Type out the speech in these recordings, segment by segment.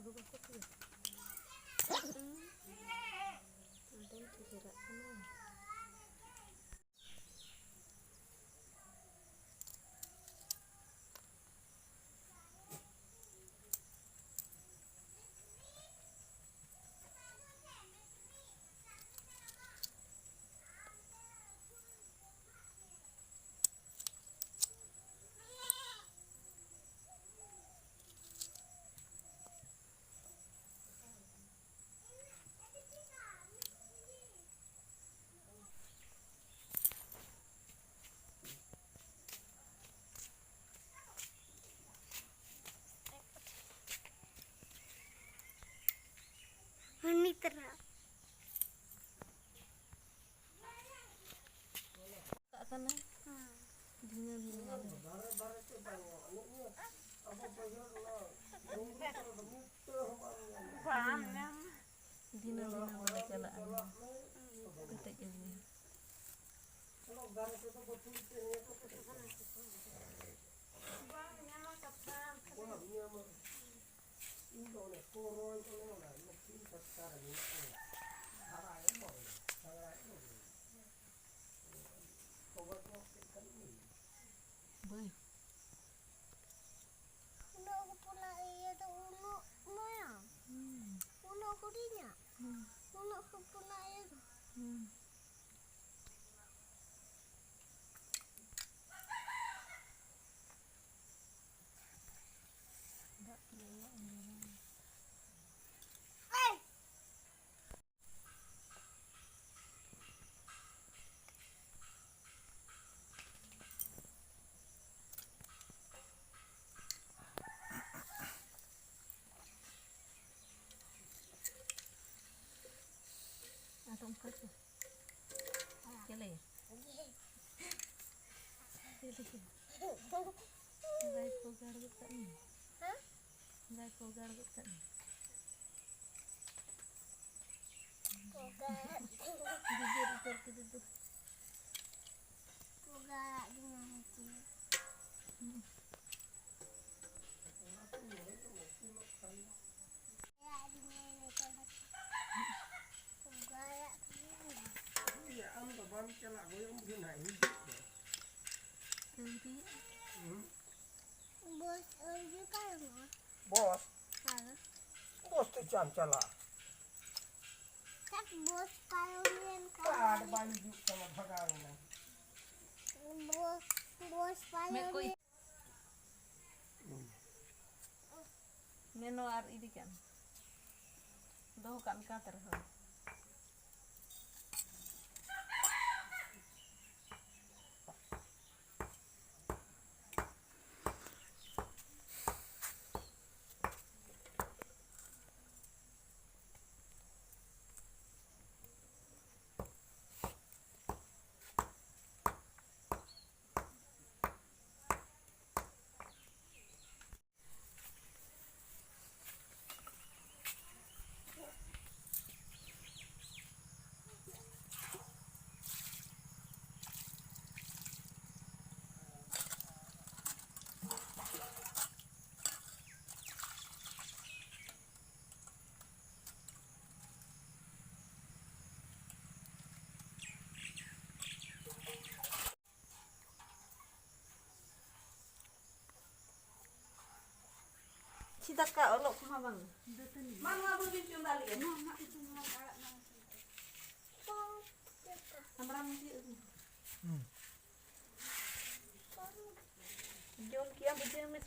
kudu aku tuh. Ada yang kira kan. Mitra. Tak kan? Dina. Dina jalan. Ketek ini. Boy. Uno aku pula iya tuh uno ya. Uno aku dinya. Uno aku pula iya tuh. Atong kaso. Kele. Ngai ko gargut kan. Hah? Ngai ko gargut kan. Poga. Jujur gitu tuh. Poga dengan itu. Ya di mana kalau poga ya. Iya, anu ban kelak goyang begini ini. Nanti Bos juga kan? Bos, Halo. bos tuh cancala. Kan bos payungin Ada kan? baju sama bagangnya. Bos payungin. neno ar ini kan. Doh kan kater ho. Sita ka olok kumabang. Mana bu bincang balik ya? Mana itu mana alat mana? Amram dia. Jom kiam bincang mis.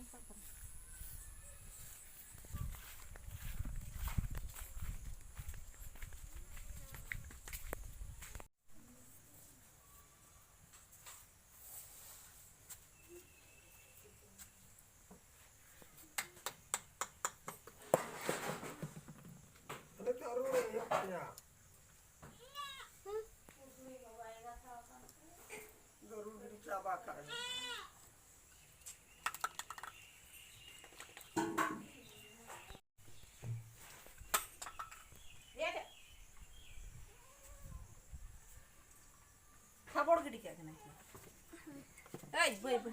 Ano taruh ya? Garu dicabakan. खाबड़ गिड़ी क्या करना है ए बे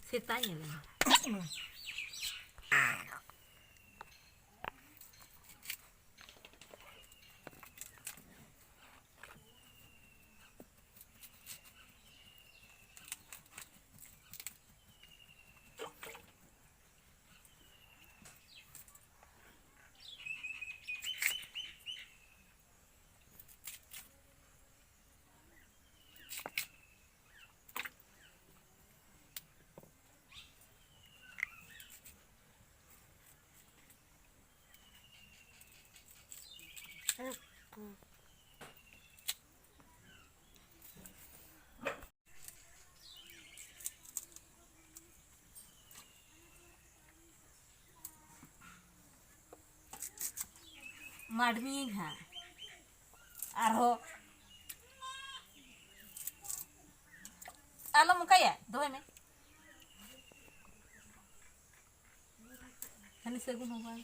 se tanya lah माडमी घा आरो आलो मुका या दोय में हनी सेगुन होगा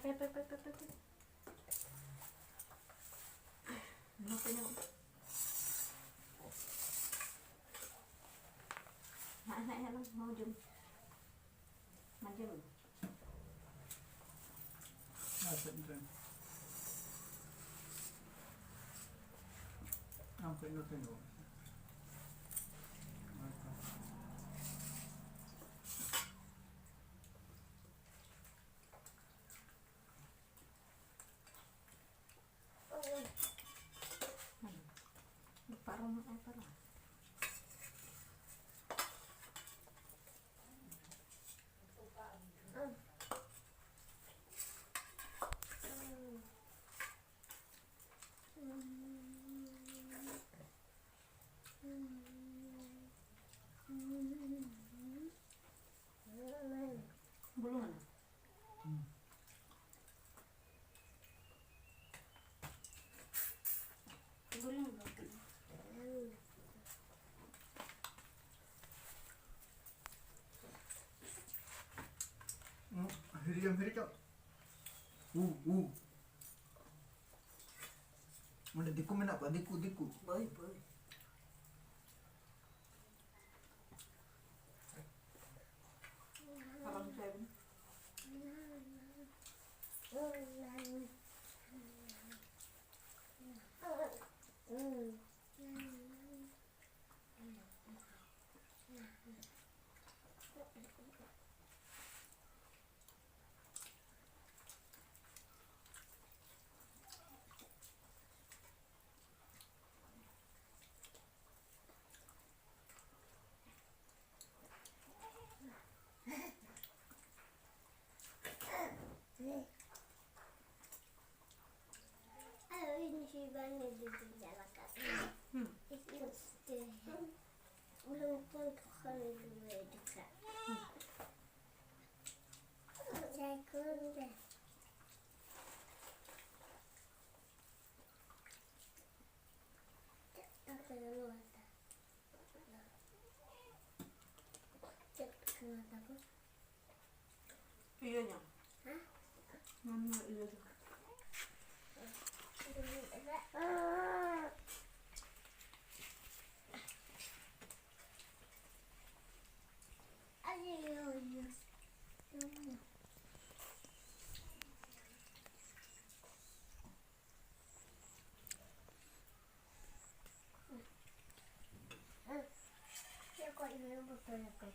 Pe. Ano pa niyo? Anak lang, mau jom. Majum. Nasa dyan. Ang pinutuyo. Parang ay parang. Bulungan na. Bulungan ba? Hirikam. Mana diku mana apa? Diku. Boy. Parang seven. Ini si Bani di jalan kaki. Itu belum pun kalau dua dekat. Saya kurang. Tak perlu ada. Cek kenapa aku? Iya niya. Hah? Mama iya niya. Ya kok ini betul ya kok.